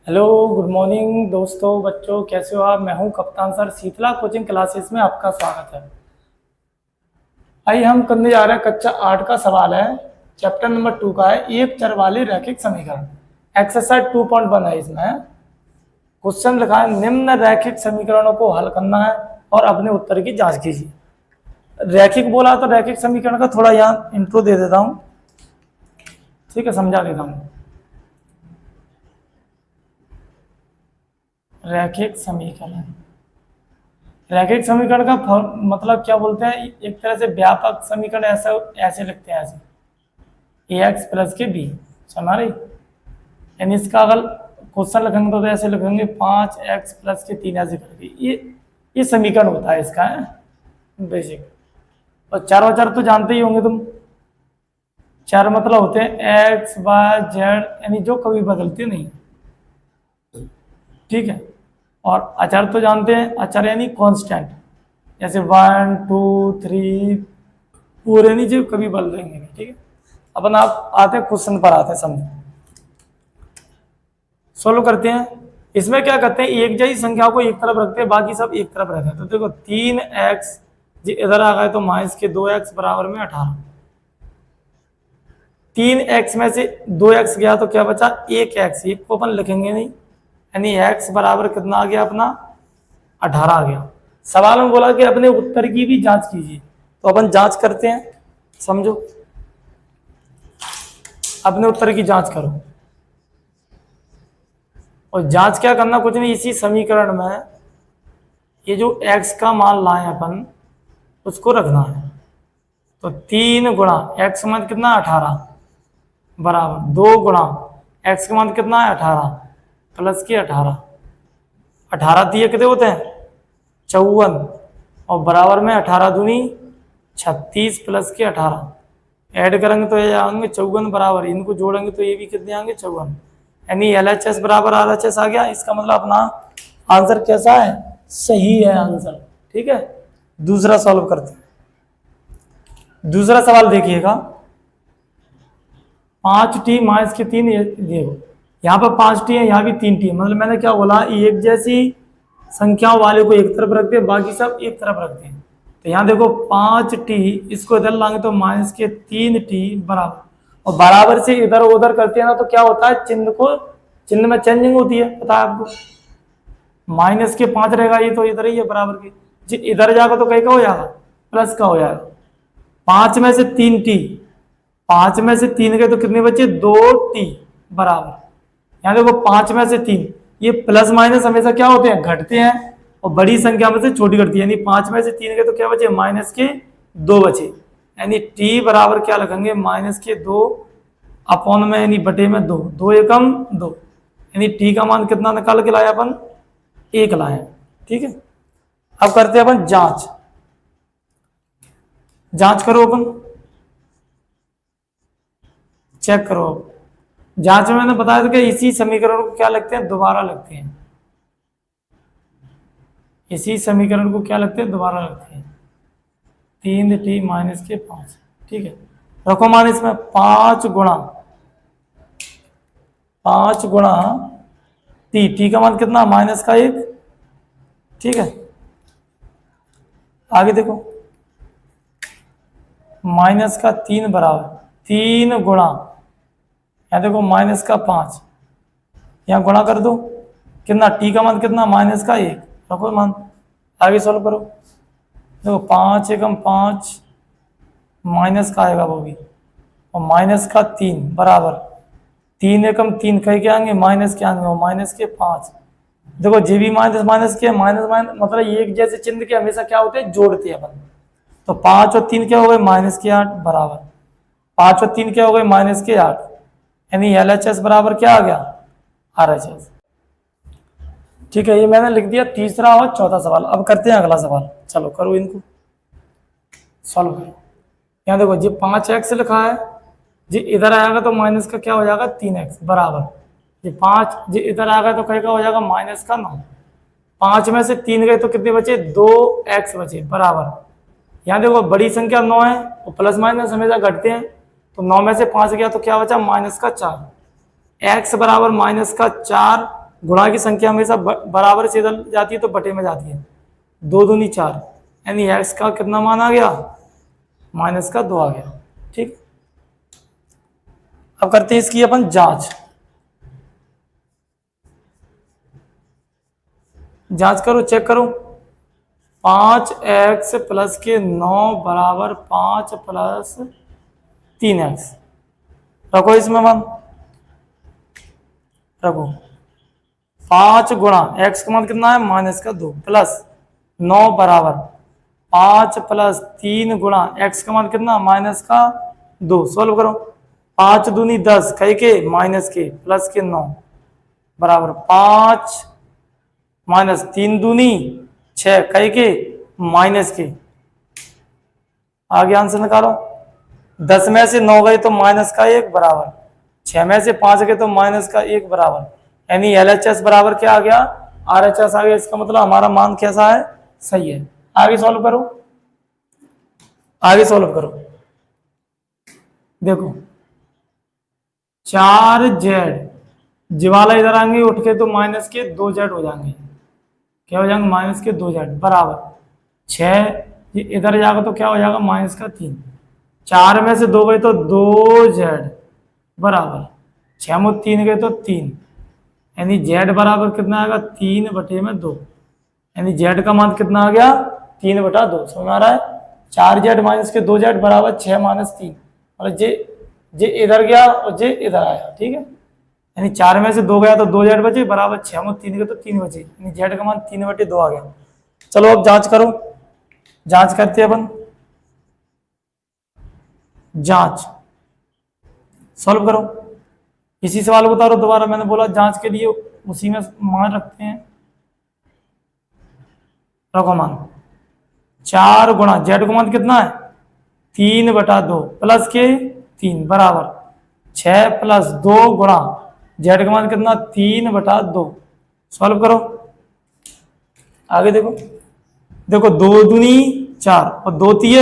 Hello, good morning दोस्तों, बच्चों, कैसे हो आप। मैं हूं कप्तान सर, शीतला कोचिंग क्लासेस में आपका स्वागत है। आइए हम करने जा रहे हैं कक्षा 8 का सवाल है। चैप्टर नंबर 2 का है, एक चर वाले रैखिक समीकरण। एक्सरसाइज 2.1 है। इसमें क्वेश्चन लिखा है, निम्न रैखिक समीकरणों को हल करना है और अपने उत्तर की जांच कीजिए। रैखिक बोला तो रैखिक समीकरण का थोड़ा यहाँ इंट्रो दे देता हूँ, ठीक है, समझा देता हूँ। रैखिक समीकरण, रैखिक समीकरण का मतलब क्या बोलते हैं, एक तरह से व्यापक समीकरण ऐसा ऐसे लिखते हैं, ऐसे ए एक्स प्लस के बी। समझ रही। यानी इसका अगर क्वेश्चन लिखेंगे तो ऐसे लिखेंगे 5x प्लस के 3 ऐसे करके ये समीकरण होता है इसका, है बेसिक। और चार वार तो जानते ही होंगे तुम। चार मतलब होते हैं एक्स वाई जेड, यानी जो कभी बदलते नहीं, ठीक है। और अचर तो जानते हैं, अचर यानी कांस्टेंट, जैसे 1 2 3 पूरे नहीं जो कभी बदल रहेंगे नहीं, ठीक है। अपन आप आते हैं क्वेश्चन पर, आते हैं, समझो, सोल्व करते हैं। इसमें क्या करते हैं, एक जैसी संख्या को एक तरफ रखते हैं, बाकी सब एक तरफ रहते हैं। तो देखो 3x जी इधर आ गए तो माइनस के 2x बराबर में 18। 3x में से 2x गया तो क्या बचा, 1x। एक को अपन लिखेंगे नहीं, यानी x बराबर कितना आ गया अपना, 18 आ गया। सवाल में बोला कि अपने उत्तर की भी जांच कीजिए, तो अपन जांच करते हैं। समझो, अपने उत्तर की जांच करो। और जांच क्या करना, कुछ नहीं, इसी समीकरण में ये जो x का मान लाए अपन उसको रखना है। तो 3 गुणा x का मान कितना, 18 बराबर 2 गुणा x का मान कितना है, 18 प्लस के 18। 18 दिए कितने होते हैं, 54, और बराबर में 18 दूनी 36 प्लस के 18। ऐड करेंगे तो ये आएंगे 54 बराबर, इनको जोड़ेंगे तो ये भी कितने आएंगे, 54। यानी LHS बराबर RHS आ गया। इसका मतलब अपना आंसर कैसा है, सही है आंसर, ठीक है। दूसरा सॉल्व करते हैं। दूसरा सवाल देखिएगा, 5t माइनस के 3, देखो यहाँ पर 5t है, यहाँ भी 3t है। मतलब मैंने क्या बोला, एक जैसी संख्याओं वाले को एक तरफ रखते हैं, बाकी सब एक तरफ रखते हैं। तो यहाँ देखो 5t, इसको इधर लाएंगे तो माइनस के 3t बराबर, और बराबर से इधर उधर करते हैं ना, तो क्या होता है, चिन्ह में चेंजिंग होती है, पता है आपको। माइनस के 5 रहेगा, ये तो इधर ही है बराबर के जी, इधर जाएगा तो कहीं का हो जाएगा, प्लस का हो जाएगा। 5 में से 3t, 5 में से 3 गए तो कितने बचे, 2t बराबर। यहाँ देखो 5 में से 3, ये प्लस माइनस हमेशा क्या होते हैं, घटते हैं, और बड़ी संख्या में से छोटी घटती है। यानी 5 में से 3 गए तो क्या बचे, माइनस के 2 बचे। यानी t बराबर क्या लिखेंगे, माइनस के 2 अपॉन में, यानी बटे में 2, 2 एकम 2, यानी t का मान कितना निकाल के लाया अपन, 1 लाए, ठीक है। अब करते हैं अपन जांच। जांच करो अपन, चेक करो। जांच में मैंने बताया था कि इसी समीकरण को क्या लगते हैं, दोबारा लगते हैं। इसी समीकरण को क्या लगते हैं, दोबारा लगते हैं। 3t माइनस के 5, ठीक है। रखो मान इसमें 5 गुणा t का मान कितना, माइनस का 1, ठीक है। आगे देखो, माइनस का 3 बराबर 3 गुणा, यहाँ देखो माइनस का 5, यहाँ गुणा कर दो, कितना, t का मान कितना, माइनस का 1, रखो मान। आगे सॉल्व करो, देखो 5 एकम 5, माइनस का आएगा वो भी, और माइनस का 3 बराबर 3 एकम 3 कहीं के आएंगे, माइनस के आएंगे, और माइनस के 5। देखो जे भी माइनस माइनस के, माइनस माइनस मतलब एक जैसे चिन्ह के हमेशा क्या होते हैं, जोड़ते हैं अपन। तो 5 और 3 क्या हो गए, माइनस के 8 बराबर 5 और 3 क्या हो गए, माइनस के 8। यानी LHS बराबर क्या आ गया, RHS, ठीक है। ये मैंने लिख दिया तीसरा और चौथा सवाल। अब करते हैं अगला सवाल, चलो करो, इनको सॉल्व करो। यहाँ देखो जी 5x लिखा है जी, इधर आएगा तो माइनस का क्या हो जाएगा, 3x बराबर जी 5 जी, इधर आ गया तो कहीं का हो जाएगा, माइनस का 9। 5 में से 3 गए तो कितने बचे, 2x बचे बराबर। यहाँ देखो बड़ी संख्या 9 है, और प्लस माइनस हमेशा घटते हैं, तो 9 में से 5 गया तो क्या बचा, माइनस का 4। x बराबर माइनस का 4 गुणा की संख्या हमेशा बराबर से इधर जाती है तो बटे में जाती है। 2 दूनी 4, यानी एक्स का कितना मान आ गया, माइनस का 2 आ गया। ठीक, अब करते हैं इसकी अपन जांच। जांच करो, चेक करो। 5x प्लस के 9 बराबर 5 प्लस 3x। रखो इसमें मान, रखो। 5 गुणा x का मान कितना है, माइनस का 2, प्लस 9 बराबर 5 प्लस 3 गुणा x का मान कितना, माइनस का 2। सॉल्व करो। 5 दूनी 10, कई के माइनस के प्लस के 9 बराबर 5 माइनस 3 दूनी 6, कई के माइनस के। आगे आंसर निकालो। 10 में से 9 गए तो माइनस का 1 बराबर, 6 में से 5 गए तो माइनस का 1 बराबर, यानी LHS बराबर क्या आ गया, RHS आ गया। इसका मतलब हमारा मान कैसा है, सही है। आगे सॉल्व करो, आगे सॉल्व करो। देखो 4z, जिवाला इधर आएंगे उठ के तो माइनस के 2z हो जाएंगे। क्या हो जाएंगे, माइनस के 2z बराबर 6, ये इधर जाएगा तो क्या हो जाएगा, माइनस का 3। 4 में से 2 गए तो 2z बराबर 6 में 3 गए तो 3, यानी z बराबर कितना आएगा, 3 बटे में 2, यानी z का मान कितना आ गया, 3 बटा 2। समझ आ रहा है। 4z माइनस के 2z बराबर 6 माइनस 3, और जे इधर गया और जे इधर आया। ठीक है, यानी 4 में से 2 गया तो 2z बचे बराबर 6 में 3 गए तो 3 बचे, यानी z का मान 3 बटे 2 आ गया। चलो अब जांच करो, जांच करते हैं अपन। जांच, सॉल्व करो। इसी सवाल को उतारो दोबारा, मैंने बोला जांच के लिए उसी में मान रखते हैं। रखो मान, 4 गुणा z का मान कितना है, 3 बटा 2 प्लस के 3 बराबर 6 प्लस 2 गुणा z का मान कितना, 3 बटा 2। सॉल्व करो। आगे देखो, देखो 2 दूनी 4 और 2 तीय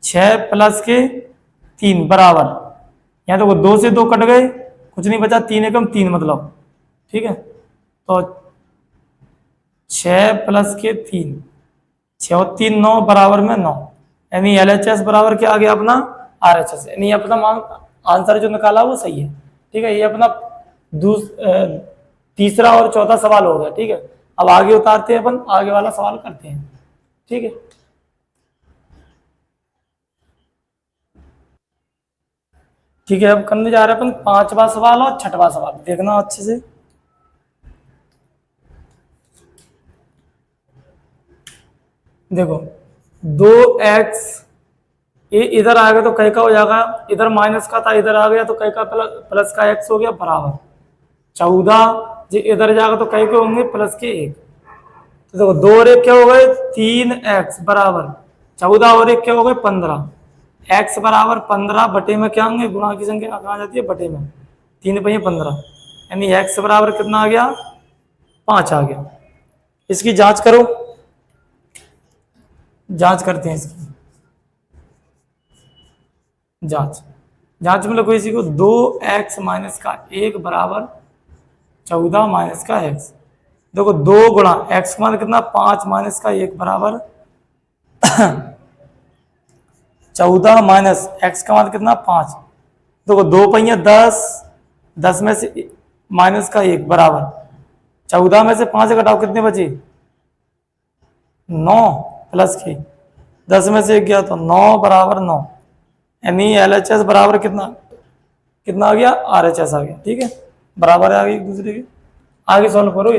6 प्लस के 3 बराबर, यहाँ देखो 2 से 2 कट गए, कुछ नहीं बचा, 3 एकम 3 मतलब। ठीक है, तो 6 प्लस के 3, 6 और 3 9 बराबर में 9, यानी LHS बराबर क्या आ गया अपना, RHS, यानी अपना मान आंसर जो निकाला वो सही है। ठीक है, ये अपना तीसरा और चौथा सवाल हो गया। ठीक है, अब आगे उतारते हैं अपन, आगे वाला सवाल करते हैं। ठीक है, ठीक है, अब करने जा रहे हैं अपन 5वां सवाल और 6वां सवाल। देखना अच्छे से। देखो 2x, ये इधर आ गया तो कई का हो जाएगा, इधर माइनस का था इधर आ गया तो कई का प्लस का x हो गया बराबर 14, जी इधर जाएगा तो कई के होंगे प्लस के 1। तो देखो 2 और 1 क्या हो गए, 3x बराबर 14 और 1 क्या हो गए, 15। x बराबर 15 बटे में क्या होंगे, गुणा की संख्या कहाँ जाती है, बटे में, 3 पहिए 15, यानी x बराबर कितना आ गया, 5 आ गया। इसकी जांच करो, जांच करते हैं इसकी जांच। जांच में लिखो इसी को, 2x माइनस का 1 बराबर 14 माइनस का x। देखो 2 गुणा x का मान कितना, 5 माइनस का 1 बराबर 14 माइनस x का मान कितना, 5। देखो 2 पहिया 10, 10 में से माइनस का 1 बराबर 14 में से 5 घटाओ कितने बचे, 9 प्लस के 10 में से 1 गया तो 9 बराबर 9, यानी LHS बराबर कितना कितना आ गया, RHS आ गया। ठीक है, बराबर आ गई एक दूसरे के। आगे सॉल्व करो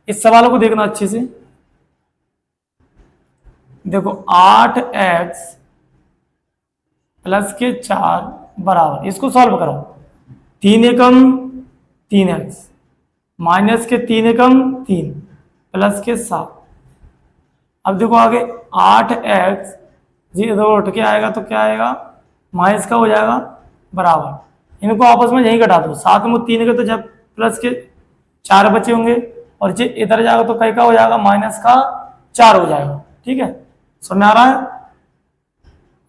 इस सवालों को देखना अच्छे से। देखो 8x प्लस के 4 बराबर, इसको सॉल्व करो, 3 एकम 3x माइनस के 3 एकम 3 प्लस के 7। अब देखो आगे 8x जी इधर उठ के आएगा तो क्या आएगा, माइनस का हो जाएगा बराबर, इनको आपस में यही घटा दो, 7 में 3 के तो जब प्लस के 4 बचे होंगे, और जी इधर जाएगा तो कई का हो जाएगा, माइनस का 4 हो जाएगा। ठीक है, समझ आ रहा है।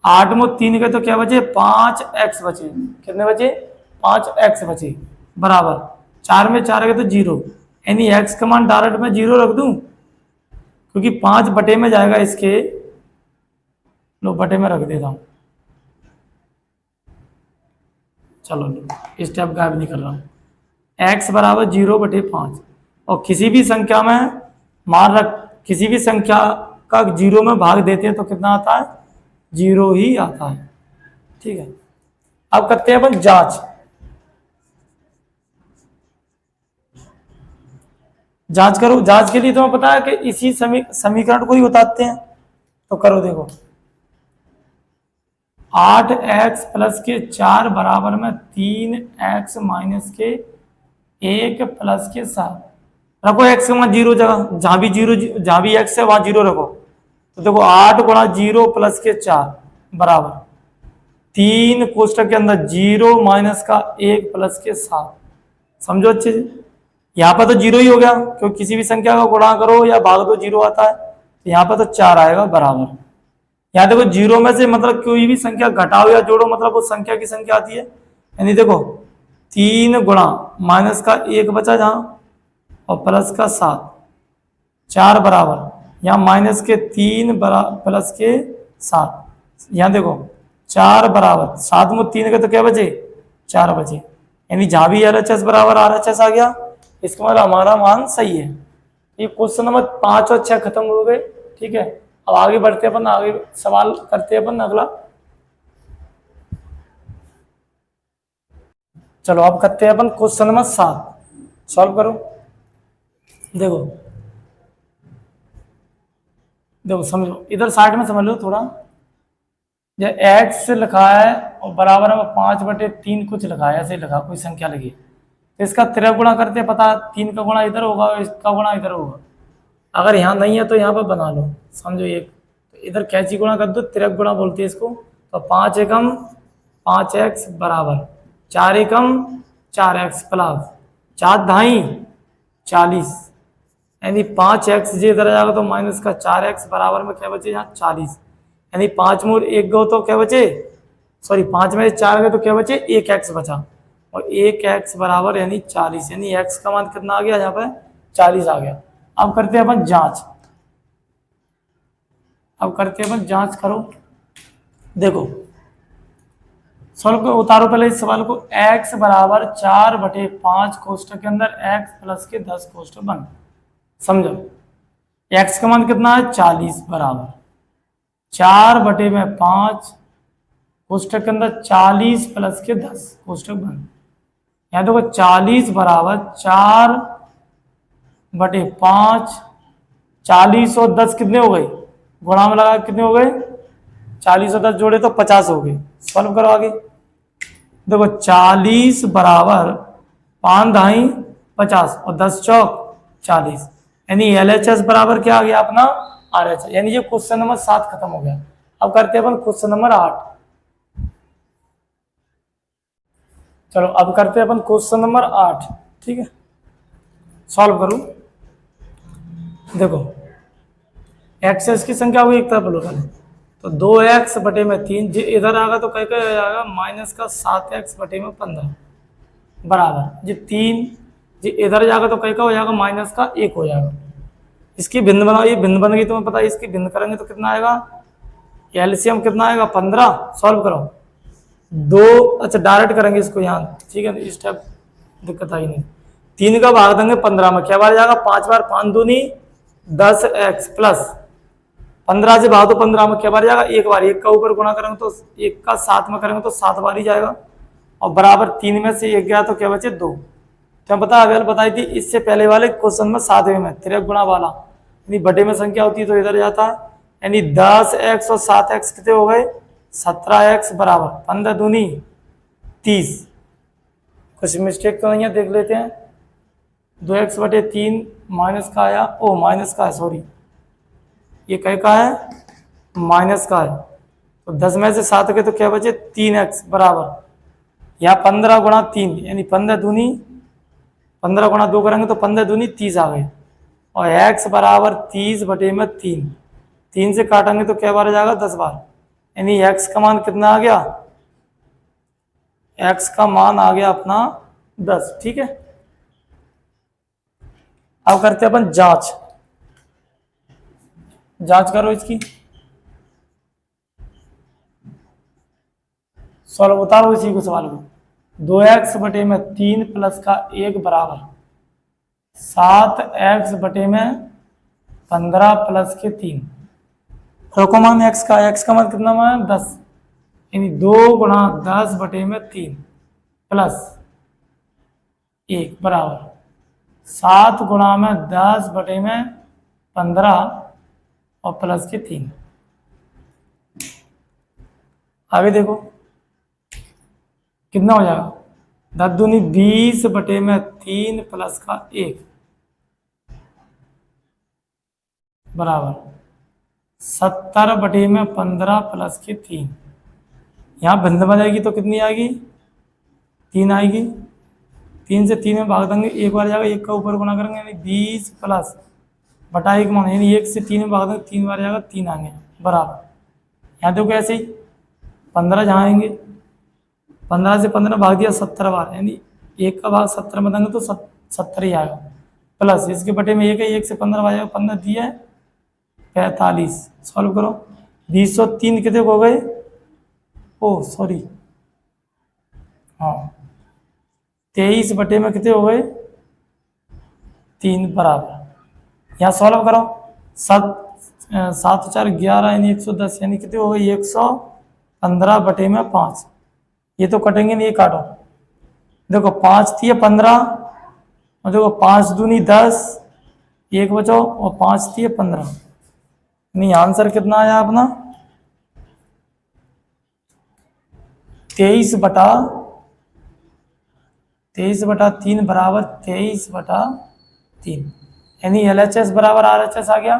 8 में 3 के तो क्या बचे, 5x बचे, कितने बचे, 5x बचे, बराबर 4 में 4 है तो 0, यानी x का मान डायरेक्ट में 0 रख दूं, क्योंकि 5 बटे में जाएगा इसके, लो बटे में रख देता हूं, चलो लो स्टेप गायब नहीं कर रहा हूं, x बराबर 0/5। और किसी भी संख्या में मान रख, किसी भी संख्या का 0 में भाग देते हैं तो कितना आता है, 0 ही आता है। ठीक है, अब करते हैं अपन जांच। जांच करो, जांच के लिए तुम्हें पता है कि इसी समीकरण को ही उतारते हैं, तो करो देखो 8x प्लस के 4 बराबर में 3x माइनस के 1 प्लस के 7। रखो x का मान 0 जगह, जहां भी 0, जहां भी x है वहां 0 रखो, तो देखो 8 गुणा 0 प्लस के 4 बराबर 3 कोष्टक के अंदर 0 माइनस का 1 प्लस के 7। समझो अच्छे से, यहाँ पर तो 0 ही हो गया, क्योंकि किसी भी संख्या का गुणा करो या भाग दो 0 आता है, तो यहाँ पर तो 4 आएगा बराबर। यहाँ देखो 0 में से मतलब कोई भी संख्या घटाओ या जोड़ो, मतलब वो संख्या की संख्या आती है, यानी देखो 3 गुणा माइनस का 1 बचा जहां, और प्लस का 7, 4 बराबर यहाँ माइनस के 3 प्लस के 7, यहाँ देखो 4 बराबर 7 में 3 के तो क्या बचे, 4 बचे, यानी जहां भी LHS बराबर RHS आ गया, इसका मतलब हमारा मान सही है। ये क्वेश्चन नंबर 5 और 6 खत्म हो गए। ठीक है, अब आगे बढ़ते अपन, आगे सवाल करते अपन अगला। चलो अब करते हैं अपन क्वेश्चन नंबर 7, सॉल्व करो। देखो देखो समझो, इधर साइड में समझ लो थोड़ा, ये x लिखा है और बराबर में 5/3 कुछ लिखा है, ऐसे लिखा कोई संख्या लगी, तो इसका तिरक गुणा करते हैं, पता 3 का गुणा इधर होगा और इसका गुणा इधर होगा। अगर यहाँ नहीं है तो यहाँ पर बना लो, समझो एक, तो इधर कैची गुणा कर दो, तिरक गुणा बोलते हैं इसको। तो 5 एकम 5x बराबर 4 एकम 4x प्लस 4 ढाई 40, यानी 5x जे इधर जाएगा तो माइनस का 4x बराबर में क्या बचे यहाँ 40, यानी 5 में 1 गो तो क्या बचे, सॉरी 5 में 4 गए तो क्या बचे, 1x बचा, और 1x बराबर यानी 40, यानी x का मान कितना आ गया यहाँ पे 40 आ गया। अब करते हैं अपन जांच, अब करते हैं अपन जांच। करो देखो सॉल्व को उतारो पहले इस सवाल को, x बराबर 4/5 कोष्टक के अंदर x प्लस के 10 कोष्टक बंद। समझो x का मान कितना है 40 बराबर 4/5 कोष्टक के अंदर 40 प्लस के 10 कोष्टक बंद। यहाँ देखो 40 बराबर 4/5, 40 और 10 कितने हो गए, गुणा में लगा कितने हो गए, 40 और 10 जोड़े तो 50 हो गए। सॉल्व करो आगे, देखो 40 बराबर 5 ढाई 50 और 10 चौक 40, यानी LHS बराबर क्या आ गया अपना RHS, यानी ये क्वेश्चन नंबर 7 खत्म हो गया। अब करते हैं अपन क्वेश्चन नंबर 8। चलो अब करते हैं अपन क्वेश्चन नंबर 8। ठीक है, सॉल्व करूं। देखो एक्सेस की संख्या हुई एक तरफ लो पहले, तो 2x/3 जी इधर आएगा तो कहीं कहीं जाएगा माइनस का 7x/15 बराबर जी 3 जी इधर जाएगा तो कहीं का हो जाएगा माइनस का 1 हो जाएगा। इसकी भिन्न बनाओ, ये भिन्न बन गई तुम्हें पता है, इसकी भिन्न करेंगे तो कितना आएगा, एलसीएम कितना आएगा 15। सॉल्व करो 2, अच्छा डायरेक्ट करेंगे इसको यहाँ, ठीक है, इस टाइप दिक्कत आई नहीं। 3 का भाग देंगे 15 में, क्या बार जाएगा 5 बार 5 दूनी 10x प्लस 15 से भाग दो 15 में, क्या बार जाएगा 1 बार, 1 का ऊपर गुणा करेंगे तो 1 का 7 में करेंगे तो 7 बार ही जाएगा, और बराबर 3 में से 1 गया तो क्या बचे 2। क्या पता अगर बताई थी इससे पहले वाले क्वेश्चन में 7वें में तिरक गुणा वाला, यानी बड़े में संख्या होती है तो इधर जाता है, यानी 10x और 7x कितने हो गए 17x बराबर 15 दूनी 30। कुछ मिस्टेक तो नहीं है, देख लेते हैं। 2x/3 माइनस का आया, ओ माइनस का है, सॉरी ये कहीं का है माइनस का है, तो 10 में से 7 के तो क्या बचे 3x बराबर यहाँ 15 गुणा 3 यानी 15 दूनी 15 गुणा 2 करेंगे तो 15 दूनी 30 आ गए, और x बराबर 30/3, 3 से काटेंगे तो क्या बार आ जाएगा 10 बार, यानी x का मान कितना आ गया, x का मान आ गया अपना 10, ठीक है। अब करते हैं अपन जांच। जांच करो इसकी, सॉल्व उतारो इसी को, सवाल को। 2x बटे में 3 प्लस का 1 बराबर 7x बटे में 15 प्लस के 3। रखो मान x का मान कितना मान 10, यानी 2 गुणा 10 बटे में 3 प्लस 1 बराबर 7 गुणा में 10 बटे में 15 और प्लस के 3। आगे देखो कितना हो जाएगा, 10 दूनी 20 बटे में 3 प्लस का 1 बराबर 70 बटे में 15 प्लस के 3। यहाँ भिन्न बजाएगी तो कितनी आएगी, 3 आएगी। 3 से 3 में भाग देंगे, एक बार जाएगा, 1 का ऊपर गुना करेंगे, यानी 20 प्लस बटा 1 मान, यानी 1 से 3 में भाग देंगे, 3 बार जाएगा, 3 आएंगे बराबर। यहाँ देखो ऐसे ही 15 जहाँ आएंगे, 15 से 15 भाग दिया 70 बार, यानी 1 का भाग 70 में देंगे तो 70 ही आएगा, प्लस इसके बटे में 1 है, 1 से 15 भाग जाएगा, 15 दिया है 45। सॉल्व करो, 203 कितने हो गए, ओ सॉरी, हाँ 23 बटे में कितने हो गए 3 बराबर। यहाँ सॉल्व करो, 7 4 11 यानी 110, यानी कितने हो गए 115 बटे में 5। ये तो कटेंगे नहीं, ये काटो, देखो 5 थी 15 और देखो 5 दूनी 10, 1 बचो और 5 थी 15, नहीं आंसर कितना आया अपना 23 बटा 3 बराबर 23 बटा 3, यानी LHS बराबर RHS आ गया,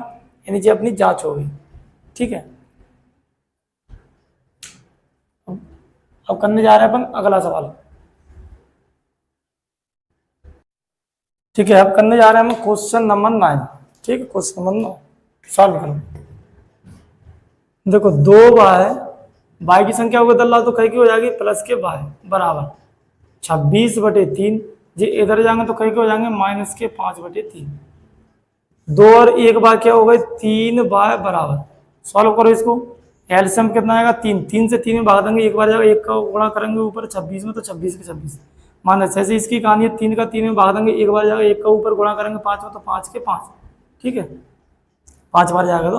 यानी जी अपनी जांच हो गई, ठीक है। अब करने जा रहे हैं अपन अगला सवाल, ठीक है। अब करने जा रहे हैं हम क्वेश्चन नंबर 9, ठीक है, क्वेश्चन नंबर 9 सॉल्व करो। देखो 2y की संख्या को बदल रहा तो कहीं की हो जाएगी प्लस के y बराबर 26 बटे 3, जी इधर जाएंगे तो कहीं के हो जाएंगे माइनस के 5 बटे 3। 2 और 1 बार क्या हो गए 3 बाय बराबर, सॉल्व करो इसको, एलसीएम कितना आएगा 3, 3 से 3 में भाग देंगे, एक बार जाएगा, 1 का गुणा करेंगे ऊपर 26 में तो 26 के 26 माइनस, ऐसे इसकी कहानी है 3 का 3 में भाग देंगे, एक बार जाएगा, 1 का ऊपर गुणा करेंगे 5 में तो 5 के 5, ठीक है, 5 बार जाएगा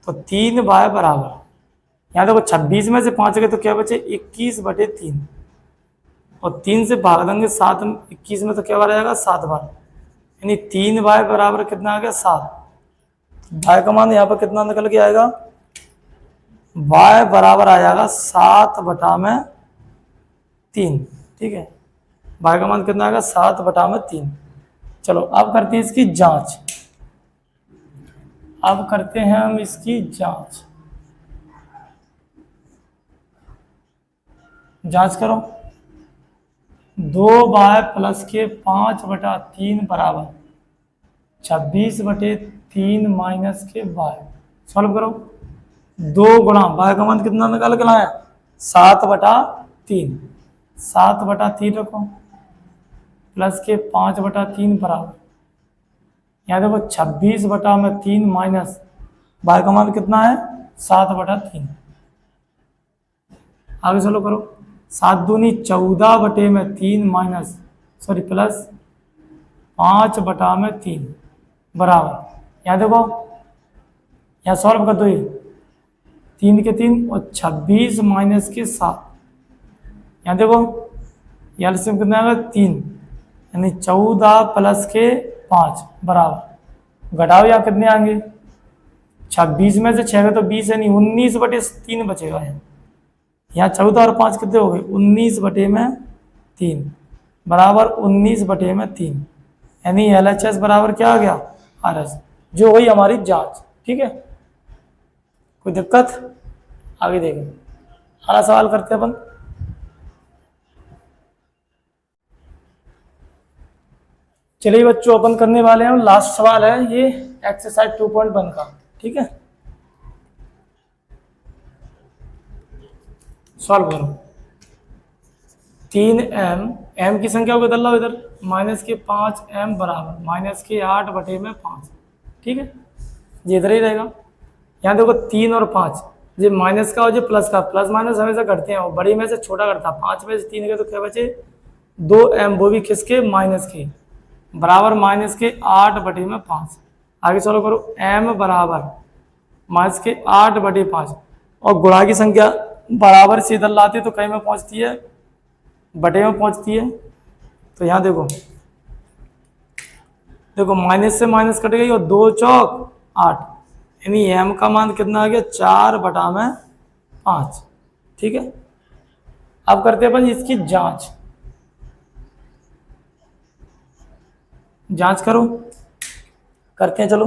तो 3 बाय बराबर, यहाँ देखो 26 में से 5 गए तो क्या बचे 21 बटे 3, और 3 से भाग देंगे 7, 21 में तो क्या बार आ जाएगा 7 बार, यानी 3 बाय बराबर कितना आ गया 7। बाय का मान यहाँ पर कितना निकल के आएगा, बाय बराबर आ जाएगा 7 बटा में 3, ठीक है, बाय का मान कितना आएगा 7 बटा में 3। चलो अब करते हैं इसकी जांच, अब करते हैं हम इसकी जांच। जांच करो, 2 बाय प्लस के 5 बटा 3 बराबर 26 बटे 3 माइनस के बाय, सॉल्व करो, 2 गुणा बाय का मान कितना निकाल के लाया 7 बटा 3, 7 बटा 3 रखो प्लस के 5 बटा 3 बराबर, यहाँ देखो 26 बटा में 3 माइनस बाय का मान कितना है 7 बटा 3। आगे चलो करो, 7 दूनी 14 बटे में 3 माइनस सॉरी प्लस 5 बटा में 3 बराबर, यहाँ देखो यहाँ सॉल्व कर दो, ये 3 के 3 और 26 माइनस के 7, यहाँ देखो एलसीएम कितना आएगा 3, यानी 14 प्लस के 5 बराबर, घटाओ यहाँ कितने आएंगे 26 में से 6 तो 20, यानी 19 बटे 3 बचेगा, यहाँ 14 और 5 कितने हो गए 19 बटे में 3 बराबर 19 बटे में 3, यानी LHS बराबर क्या आ गया RS, जो हुई हमारी जांच, ठीक है। कोई दिक्कत, आगे देखें, अगला सवाल करते हैं अपन। चलिए बच्चों अपन करने वाले हैं लास्ट सवाल है ये एक्सरसाइज 2.1 का, ठीक है, सॉल्व करो। 3m एम की संख्या को बदल लो इधर, -5 एम बराबर -8/5, ठीक है, ये इधर ही रहेगा। यहाँ देखो 3 और 5, ये माइनस का और ये प्लस का, प्लस माइनस हमेशा करते हैं, वो बड़ी में से छोटा करता है। 5 में से 3 गए तो क्या बचे, 2 एम, वो भी किसके, माइनस के, बराबर -8/5। आगे चलो करो, एम बराबर -8/5, और गुणा की संख्या बराबर से इधर लाते तो कहीं में पहुंचती है, बटे में पहुंचती है। तो यहाँ देखो माइनस से माइनस कट गई और 2 चौक 8, यानी एम का मान कितना आ गया, 4/5, ठीक है। अब करते हैं अपन इसकी जांच करो, करते हैं, चलो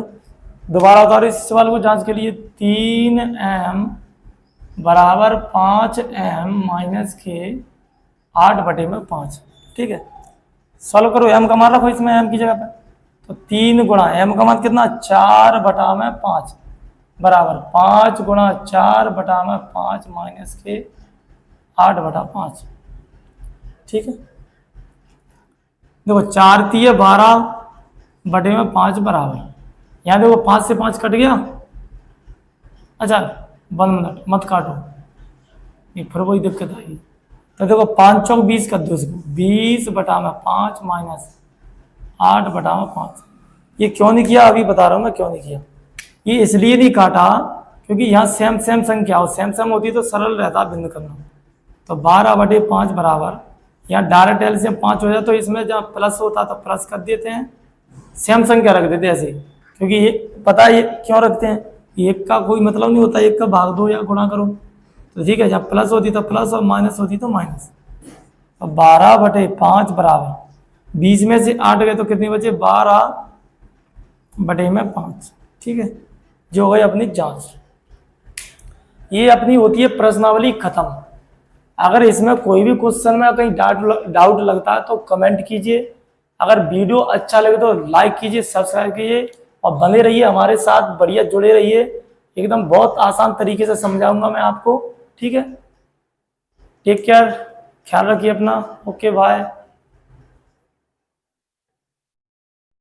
दोबारा उतारो इस सवाल को जांच के लिए। 3m बराबर 5m - 8/5, ठीक है। सॉल्व करो, m का मान रखो इसमें, m की जगह पे, तो 3 गुणा m का मान कितना, 4/5 बराबर 5 गुणा 4/5 - 8/5, ठीक है। देखो 4 3 12/5 बराबर, यहाँ देखो 5 से 5 कट गया, अच्छा 1 मिनट मत काटो, ये फिर वही दिक्कत आई। तो देखो 5 चौक 20 कर दो इसको, 20/5 - 8/5। ये क्यों नहीं किया, अभी बता रहा हूँ मैं क्यों नहीं किया। ये इसलिए नहीं काटा क्योंकि यहाँ सेम सेम संख्या हो, सेम सेम होती तो सरल रहता भिन्न करना। तो 12/5 बराबर, यहाँ डायरेक्ट एलसीएम 5 हो जाए, तो इसमें जब प्लस होता तो प्लस कर देते हैं, सेम संख्या रख देते हैं ऐसे, क्योंकि ये पता है ये क्यों रखते हैं, एक का कोई मतलब नहीं होता, एक का भाग दो या गुणा करो, तो ठीक है, जब प्लस होती तो प्लस और माइनस होती तो माइनस। तो 12/5 बराबर 20 में से 8 गए तो कितनी बचे, 12/5, ठीक है। जो हो गई अपनी जांच। ये अपनी होती है प्रश्नावली खत्म। अगर इसमें कोई भी क्वेश्चन में कहीं डाउट लगता है तो कमेंट कीजिए। अगर वीडियो अच्छा लगे तो लाइक कीजिए, सब्सक्राइब कीजिए और बने रहिए हमारे साथ, बढ़िया जुड़े रहिए। एकदम बहुत आसान तरीके से समझाऊंगा मैं आपको, ठीक है। टेक केयर, ख्याल रखिए अपना, ओके बाय।